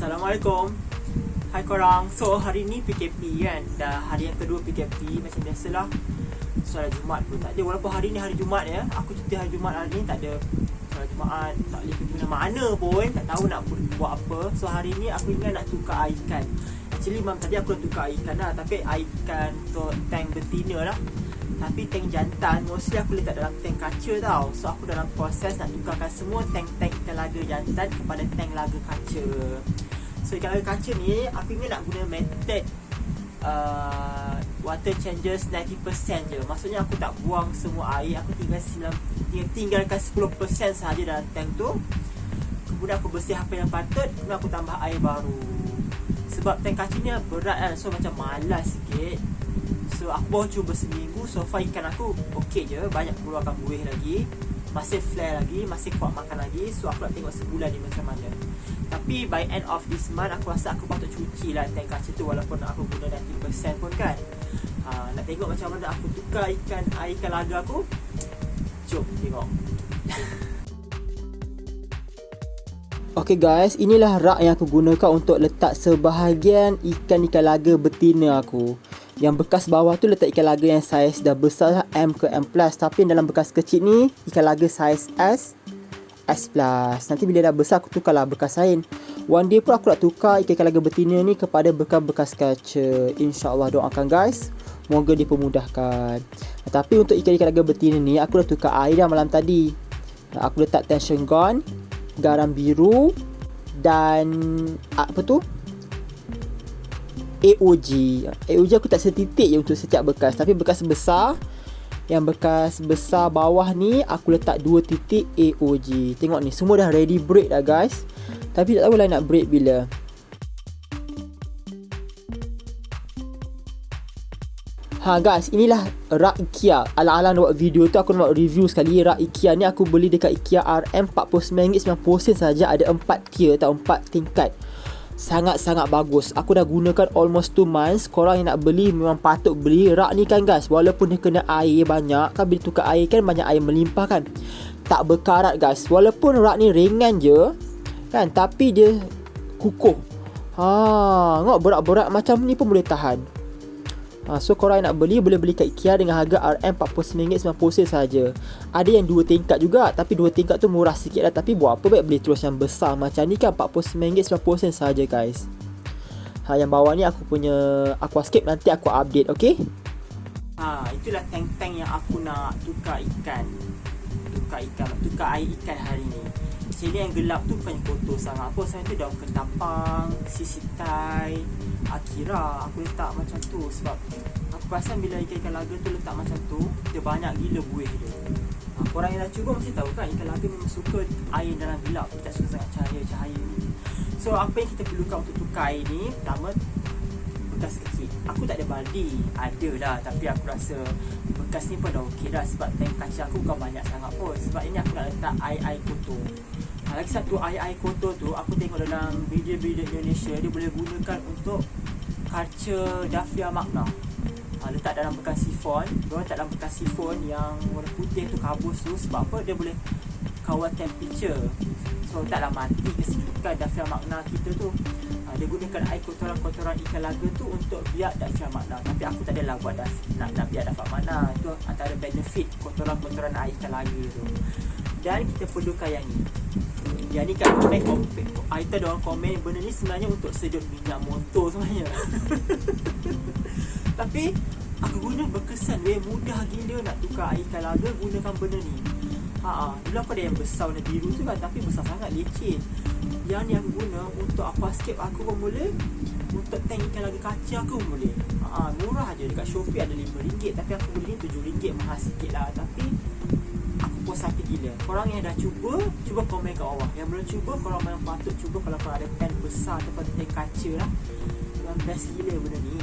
Assalamualaikum. Hai korang. So hari ni PKP kan. Dah hari yang kedua PKP macam biasalah. Solat Jumaat pun tak ada. Walaupun hari ni hari Jumaat ya. Aku cuti hari Jumaat hari ni tak ada solat Jumaat. Tak boleh pergi mana pun. Tak tahu nak buat apa. So hari ni aku ingat nak tukar air ikan. Actually tadi aku nak tukar air ikan lah. Tapi air ikan untuk tank betina lah. Tapi tank jantan mostly aku letak dalam tank kaca tau. So aku dalam proses nak tukarkan semua tank-tank ikan laga jantan kepada tank laga kaca. So ikan laga kaca ni aku ingat nak guna method water changes 90% je. Maksudnya aku tak buang semua air. Aku tinggalkan 10% sahaja dalam tank tu. Kemudian aku bersih apa yang patut. Kemudian aku tambah air baru. Sebab tank kaca ni berat kan. So macam malas sikit. So aku baru cuba seminggu. So far ikan aku okey je. Banyak keluarkan buih lagi. Masih flare lagi. Masih kuat makan lagi. So aku nak tengok sebulan ni macam mana. Tapi by end of this month aku rasa aku patut cuci lah tank kaca tu. Walaupun aku guna 90% pun kan. Nak tengok macam mana aku tukar air ikan laga aku. Jom tengok. Okay guys, inilah rak yang aku gunakan untuk letak sebahagian ikan-ikan laga betina aku. Yang bekas bawah tu letak ikan laga yang saiz dah besar M ke M+. Tapi dalam bekas kecil ni ikan laga saiz S, S+. Nanti bila dah besar aku tukarlah bekas lain. One day pun aku nak tukar ikan-ikan laga betina ni kepada bekas-bekas kaca. InsyaAllah doakan guys, moga dipermudahkan. Tapi untuk ikan-ikan laga betina ni aku dah tukar air dah malam tadi. Aku letak tension gun, garam biru dan apa tu? AOG aku tak setitik je untuk setiap bekas. Tapi bekas besar, yang bekas besar bawah ni aku letak 2 titik AOG. Tengok ni, semua dah ready break dah guys. Tapi tak tahulah nak break bila. Guys, inilah rak IKEA. Alang-alang buat video tu aku nak buat review sekali. Rak IKEA ni aku beli dekat IKEA RM RM49.90 saja. Ada 4 tier atau 4 tingkat. Sangat-sangat bagus. Aku dah gunakan almost 2 months. Korang yang nak beli memang patut beli. Rak ni kan guys, walaupun dia kena air banyak kan, bila tukar air kan banyak air melimpah kan, tak berkarat guys. Walaupun rak ni ringan je kan, tapi dia kukuh. Tengok berat-berat macam ni pun boleh tahan. So korang yang nak beli boleh beli kat IKEA dengan harga RM49.90 saja. Ada yang 2 tingkat juga, tapi 2 tingkat tu murah sikit lah. Tapi buat apa baik beli terus yang besar macam ni kan, RM49.90 saja guys. Yang bawah ni aku punya aquascape, nanti aku update, okay? Itulah tank-tank yang aku nak tukar air ikan hari ni. Sini yang gelap tu bukannya kotor sangat apa. Saya tu daun ketapang, sisitai, akira aku letak macam tu. Sebab aku perasan bila ikan-ikan laga tu letak macam tu, dia banyak gila buih dia. Korang yang dah cuba mesti tahu kan, ikan laga memang suka air dalam gelap. Dia tak suka sangat cahaya-cahaya ni. So apa yang kita perlukan untuk tukar air ni? Pertama, bekas kecil. Aku tak ada baldi. Ada lah, tapi aku rasa bekas ni pun dah okey dah. Sebab tank kaca aku bukan banyak sangat pun. Sebab ini aku nak letak air-air kotor. Lagi satu, air-air kotor tu aku tengok dalam video-video Indonesia, dia boleh gunakan untuk kaca Dafia Magna. Letak dalam bekas sifon. Diorang letak dalam bekas sifon yang warna putih tu, kabus tu. Sebab apa? Dia boleh kawal temperature. So taklah mati kesejukan Dafia Magna kita tu. Dia gunakan air kotoran-kotoran ikan laga tu untuk biak Dafia Magna. Tapi aku tak adalah buat nak biak Dafia Magna. Itu antara benefit kotoran-kotoran air ikan laga tu. Dan kita perlukan yang ni. Yang ni kan item diorang komen benda ni sebenarnya untuk sedut minyak motor sebenarnya. Tapi aku guna berkesan mudah gila nak tukar air ikan laga gunakan benda ni. Dulu aku ada yang besar warna biru tu kan, tapi besar sangat, leceh. Yang ni aku guna untuk aquascape aku pun boleh, untuk tank ikan laga kaca aku pun boleh. Murah je, dekat Shopee ada RM5, tapi aku beli ni RM7, mahal sikit lah. Tapi aku puas hati gila. Korang yang dah cuba komen kat bawah. Yang belum cuba, korang memang patut cuba. Kalau korang ada tank besar ataupun tank kaca lah, memang best gila benda ni.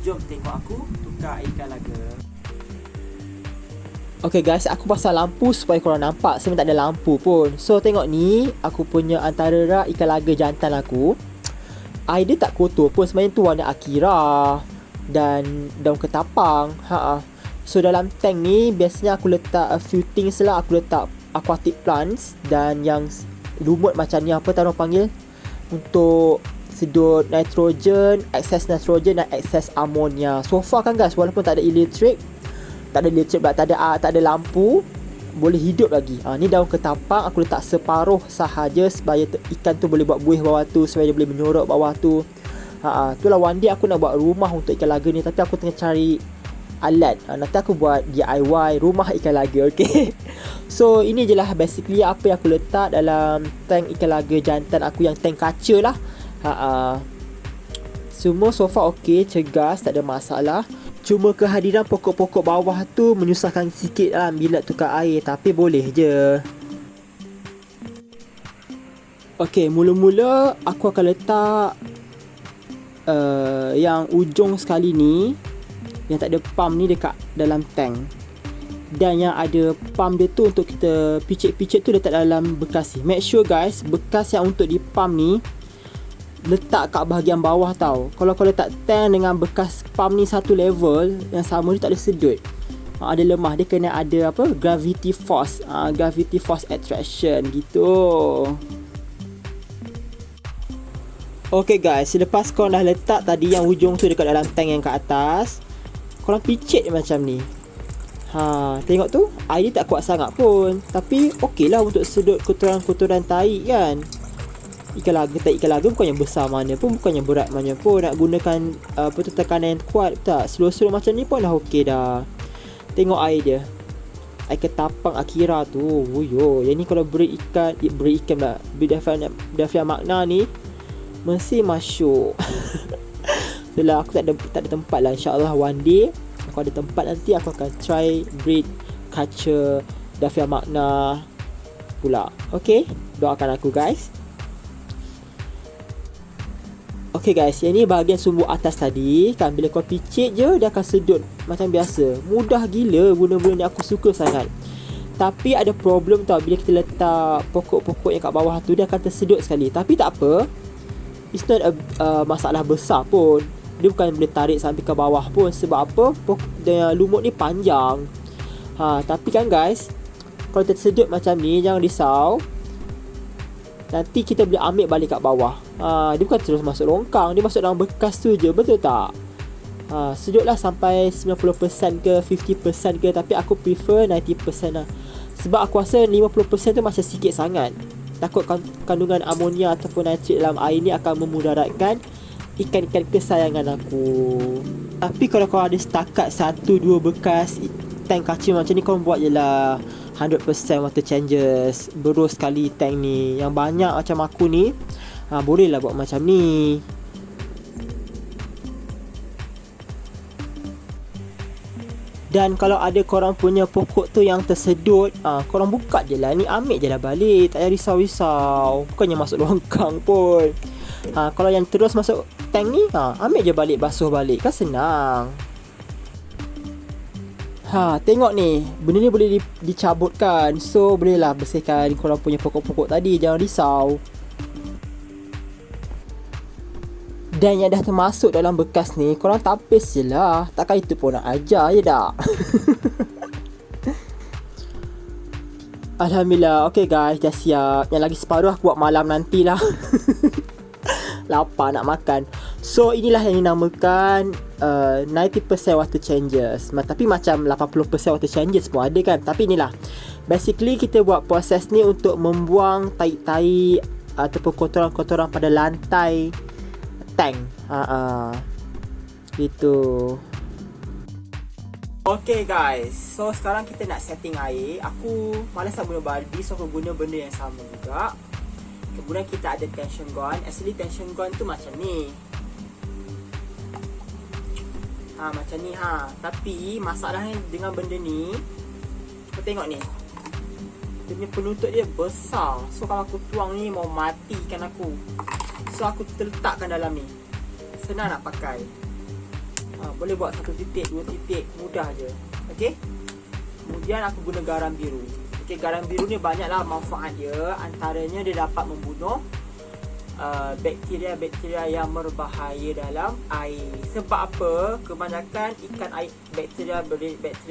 Jom tengok aku tukar air ikan laga. Okay guys, aku pasang lampu supaya korang nampak. Sebenarnya tak ada lampu pun. So tengok ni, aku punya antara rak ikan laga jantan aku. Air dia tak kotor pun. Sebenarnya tu warna akira dan daun ketapang. So dalam tank ni biasanya aku letak a few things lah. Aku letak aquatic plants dan yang lumut macam ni, apa tahu orang panggil, untuk sedut nitrogen, excess nitrogen dan excess amonia. So far kan guys, walaupun tak ada elektrik, tak ada lampu, boleh hidup lagi. Ni daun ketapang aku letak separuh sahaja supaya ikan tu boleh buat buih bawah tu, supaya dia boleh menyorok bawah tu. Itulah one day aku nak buat rumah untuk ikan laga ni, tapi aku tengah cari alat. Nanti aku buat DIY rumah ikan laga, okay? So ini je lah basically apa yang aku letak dalam tank ikan laga jantan aku, yang tank kaca lah. Semua so far okay, cergas, tak ada masalah. Cuma kehadiran pokok-pokok bawah tu menyusahkan sikit lah bila tukar air, tapi boleh je. Okay, mula-mula aku akan letak yang ujung sekali ni, yang tak ada pump ni, dekat dalam tank. Dan yang ada pump dia tu untuk kita picit-picit tu letak dalam bekas ni. Make sure guys, bekas yang untuk di pump ni letak kat bahagian bawah tau. Kalau kau letak tank dengan bekas pump ni satu level yang sama, dia tak ada sedut. Ada lemah, dia kena ada apa, gravity force, gravity force attraction gitu. Okay guys, selepas kau dah letak tadi yang ujung tu dekat dalam tank yang kat atas, korang picit macam ni. Tengok tu, air dia tak kuat sangat pun, tapi okey lah untuk sedut kotoran-kotoran tai kan. Ikan laga bukan yang besar mana pun, bukan yang berat mana pun. Nak gunakan tekanan yang kuat tak, slow-slow macam ni pun dah okey dah. Tengok air dia, air ketapang Akira tu. Yang ni kalau beri ikan pula, Daphnia magna ni mesti masuk. Itulah, aku tak ada tempat lah. InsyaAllah one day aku ada tempat, nanti aku akan try breed kaca Daphnia magna pula. Okay, doakan aku guys. Okay guys, yang ni bahagian sumbu atas tadi kan, bila kau picit je dia akan sedut macam biasa. Mudah gila guna-guna ni, aku suka sangat. Tapi ada problem tau, bila kita letak pokok-pokok yang kat bawah tu, dia akan tersedut sekali. Tapi tak apa, it's not masalah besar pun. Dia bukan boleh tarik sampai ke bawah pun. Sebab apa? Lumut ni panjang. Tapi kan guys, kalau tersedut macam ni, jangan risau, nanti kita boleh ambil balik kat bawah. Dia bukan terus masuk longkang, dia masuk dalam bekas tu je, betul tak? Sedutlah sampai 90% ke 50% ke, tapi aku prefer 90% lah. Sebab aku rasa 50% tu macam sikit sangat. Takut kandungan amonia ataupun nitrit dalam air ni akan memudaratkan ikan-ikan kesayangan aku. Tapi kalau kau ada setakat 1-2 bekas tank kaca macam ni, kau buat je lah 100% water changes. Berus sekali tank ni. Yang banyak macam aku ni, boleh lah buat macam ni. Dan kalau ada korang punya pokok tu yang tersedut, korang buka je lah ni, ambil je lah balik. Tak payah risau-risau, bukannya masuk longkang pun. Kalau yang terus masuk tank ni, ambil je balik, basuh balik, kan senang. Tengok ni, benda ni boleh dicabutkan. So boleh lah bersihkan korang punya pokok-pokok tadi, jangan risau. Dan yang dah termasuk dalam bekas ni, korang tapis je lah. Takkan itu pun nak ajar je tak? Alhamdulillah. Okay guys, dah siap. Yang lagi separuh aku buat malam nantilah. Lapar nak makan. So inilah yang dinamakan 90% water changes. Tapi macam 80% water changes pun ada kan. Tapi inilah, basically kita buat proses ni untuk membuang tai-tai ataupun kotoran-kotoran pada lantai tank. Gitu. Okay guys, so sekarang kita nak setting air. Aku malas nak guna baldi, so aku guna benda yang sama juga. Kemudian kita ada tension gun. Actually tension gun tu macam ni. Macam ni Tapi masalahnya dengan benda ni, kau tengok ni, dia punya penutup dia besar. So kalau aku tuang ni, mau matikan aku. So aku terletakkan dalam ni. Senang nak pakai. Boleh buat 1 titik, 2 titik, mudah je. Okay. Kemudian aku guna garam biru. Okay, garam biru ni banyaklah manfaat dia. Antaranya dia dapat membunuh bakteria-bakteria yang berbahaya dalam air. Sebab apa? Kebanyakan ikan air, bakteria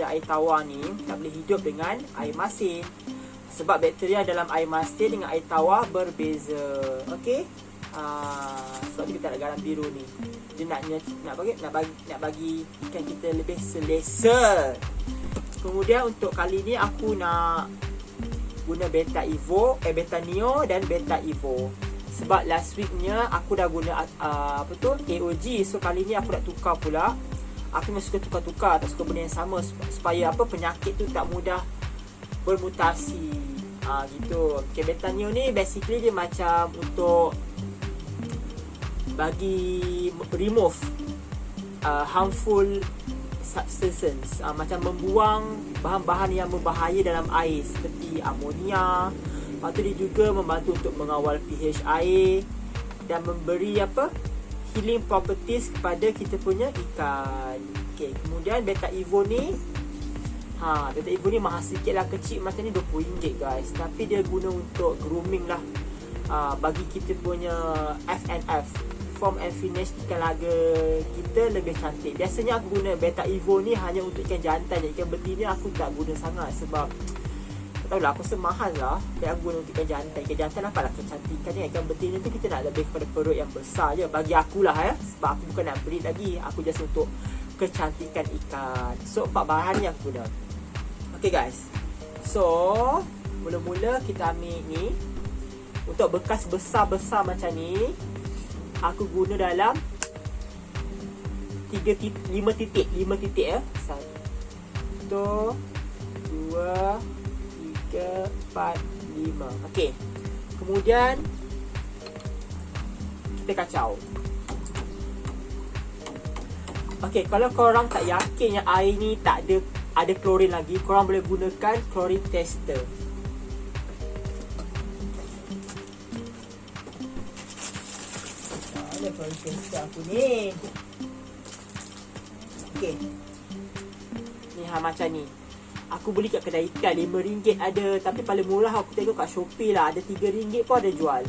air tawar ni tak boleh hidup dengan air masin. Sebab bakteria dalam air masin dengan air tawar berbeza. Okey? Sebab tu kita ada garam biru ni. Dia nak bagi ikan kita lebih selesa. Kemudian untuk kali ni aku nak guna Beta Neo dan Beta Evo. Sebab last weeknya aku dah guna AOG. So kali ni aku nak tukar pula. Aku memang suka tukar-tukar, tak suka benda yang sama, supaya penyakit tu tak mudah bermutasi. Gitu. Okay, Beta Neo ni basically dia macam untuk bagi remove harmful substances, macam membuang bahan-bahan yang berbahaya dalam air seperti amonia. Lepas tu dia juga membantu untuk mengawal pH air dan memberi healing properties kepada kita punya ikan. Okay, kemudian Beta Evo ni Beta Evo ni mahal sikit lah, kecil macam ni RM20 guys. Tapi dia guna untuk grooming lah, bagi kita punya FNF, form and finish ikan laga kita lebih cantik. Biasanya aku guna Beta Evo ni hanya untuk ikan jantan. Ikan betina aku tak guna sangat sebab tak tahulah, aku rasa mahal lah. Jadi aku guna untuk ikan jantan. Ikan jantan nampaklah kecantikan ni. Ikan betina tu kita nak lebih kepada perut yang besar je. Bagi akulah sebab aku bukan nak breed lagi. Aku just untuk kecantikan ikan. So 4 bahan yang aku guna. Okay guys, so mula-mula kita ambil ni. Untuk bekas besar-besar macam ni, aku guna dalam 5 titik 1, 2, 3, 4, 5. Okey. Kemudian kita kacau. Okey, kalau korang tak yakin yang air ni tak ada klorin lagi, korang boleh gunakan klorin tester. Ada klorin tester aku ni. Okey. Ni macam ni. Aku beli kat kedai ikan RM5 ada, tapi paling murah aku tengok kat Shopee lah, ada RM3 pun ada jual.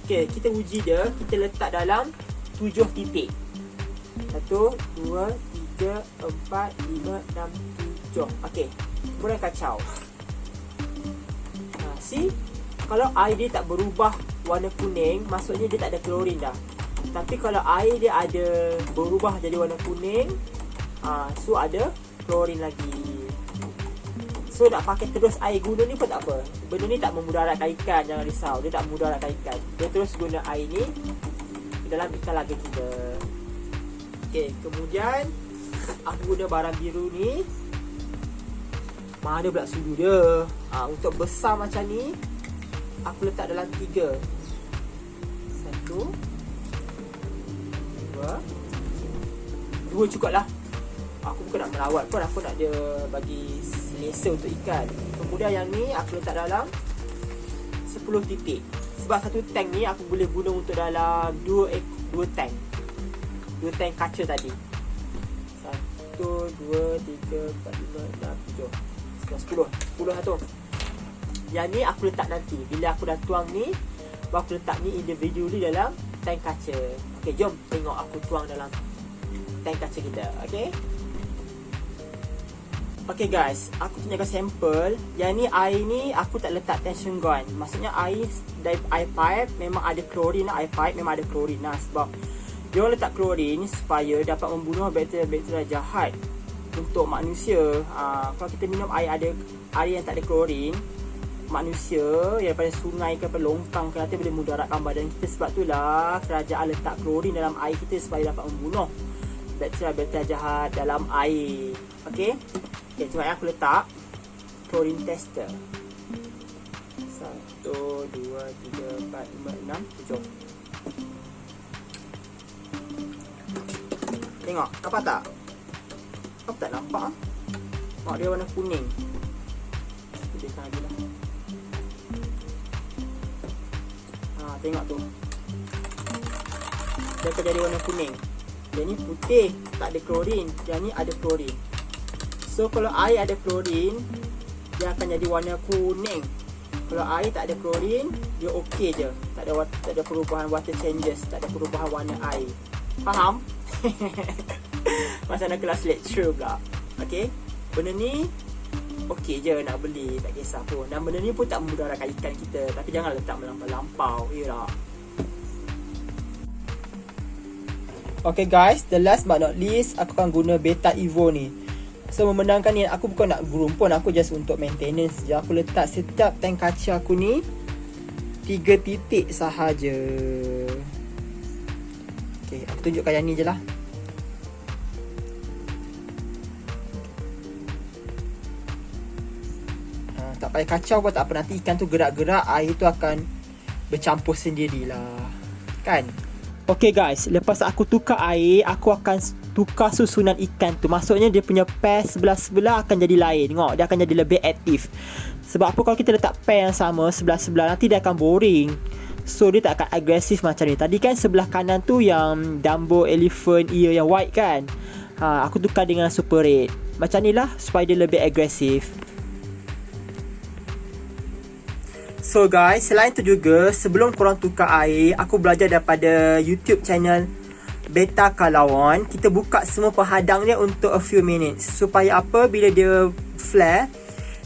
Okey, kita uji dia. Kita letak dalam 7 titik. 1, 2, 3, 4, 5, 6, 7. Okey, kemudian kacau. See, kalau air dia tak berubah warna kuning, maksudnya dia tak ada klorin dah. Tapi kalau air dia ada berubah jadi warna kuning, so ada klorin lagi. So nak pakai terus air guna ni pun tak apa. Benda ni tak memudaratkan ikan, jangan risau. Dia tak memudaratkan ikan. Dia terus guna air ni dalam ikan laga kita. Okey, kemudian aku guna barang biru ni. Mana pula sudu dia. Untuk besar macam ni, aku letak dalam 3. 1, 2 cukup lah. Aku bukan nak melawat pun, aku nak dia bagi selesa untuk ikan. Kemudian yang ni aku letak dalam 10 titik. Sebab satu tank ni aku boleh guna untuk dalam 2 tank. 2 tank kaca tadi. 1, 2, 3, 4, 5, 6, 7, 10 lah tu. Yang ni aku letak nanti. Bila aku dah tuang ni, baru aku letak ni individually dalam tank kaca. Okay, jom tengok aku tuang dalam tank kaca kita. Okay. Okay guys, aku tunjukkan sampel. Yang ni air ni aku tak letak tension gun. Maksudnya air dari air pipe memang ada klorin lah. Air pipe memang ada klorin lah. Sebab dia orang letak klorin supaya dapat membunuh bakteria-bakteria jahat untuk manusia. Kalau kita minum air yang tak ada klorin, manusia yang daripada sungai ke longkang ke nanti boleh mudaratkan badan kita. Sebab itulah kerajaan letak klorin dalam air kita supaya dapat membunuh bakteria-bakteria jahat dalam air. Okay. Okay, cuma aku letak klorin tester. 1, 2, 3, 4, 5, 6, 7. Tengok, nampak tak? Apa tak nampak? Nampak dia warna kuning. Kejutkan lagi lah. Tengok tu. Dia akan jadi warna kuning. Yang ni putih, tak ada klorin. Yang ni ada klorin. So kalau air ada klorin, dia akan jadi warna kuning. Kalau air tak ada klorin, dia okey je. Tak ada perubahan water changes, tak ada perubahan warna air. Faham? Masa nak kelas lecture pula. Okay, benda ni okey je nak beli, tak kisah pun. Dan benda ni pun tak memudaratkan ikan kita. Tapi jangan letak melampau-lampau. Ya tak? Okay guys, the last but not least, aku akan guna Beta Evo ni. So membenarkan ni, aku bukan nak groom pun, aku just untuk maintenance je. Aku letak setiap tank kaca aku ni 3 titik sahaja. Okay, aku tunjukkan yang ni je lah. Tak payah kacau pun tak apa. Nanti ikan tu gerak-gerak, air tu akan bercampur sendirilah, kan? Okay guys, lepas aku tukar air, aku akan tukar susunan ikan tu. Maksudnya dia punya pair sebelah-sebelah akan jadi lain. Tengok, dia akan jadi lebih aktif. Sebab apa, kalau kita letak pair yang sama sebelah-sebelah, nanti dia akan boring. So dia tak akan agresif macam ni. Tadi kan sebelah kanan tu yang Dumbo Elephant ear yang white kan, aku tukar dengan Super Red. Macam ni lah supaya dia lebih agresif. So guys, selain tu juga, sebelum korang tukar air, aku belajar daripada YouTube channel Beta Kalawon. Kita buka semua penghadang dia untuk a few minutes. Supaya apa, bila dia flare,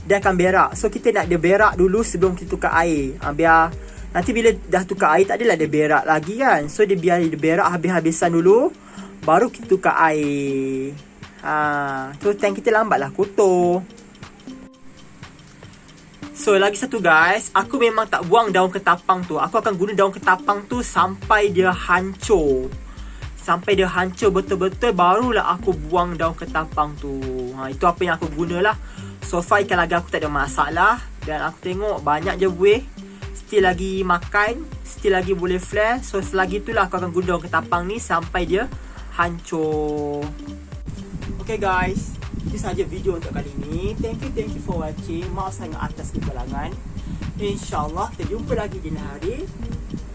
dia akan berak. So kita nak dia berak dulu sebelum kita tukar air. Biar nanti bila dah tukar air, tak adalah dia berak lagi kan. So dia biar dia berak habis-habisan dulu, baru kita tukar air. So tank kita lambatlah kotor. So lagi satu guys, aku memang tak buang daun ketapang tu. Aku akan guna daun ketapang tu sampai dia hancur. Sampai dia hancur betul-betul, barulah aku buang daun ketapang tu. Itu apa yang aku gunalah. So far ikan laga aku tak ada masalah. Dan aku tengok banyak je buih, still lagi makan, still lagi boleh flare. So selagi itulah aku akan guna daun ketapang ni sampai dia hancur. Okay guys, itu sahaja video untuk kali ni. Thank you for watching. Maaf sangat atas kekurangan. InsyaAllah kita jumpa lagi di lain hari.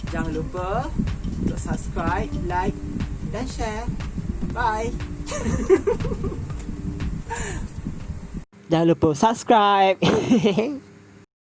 Jangan lupa untuk subscribe, like dan share. Bye. Jangan lupa subscribe.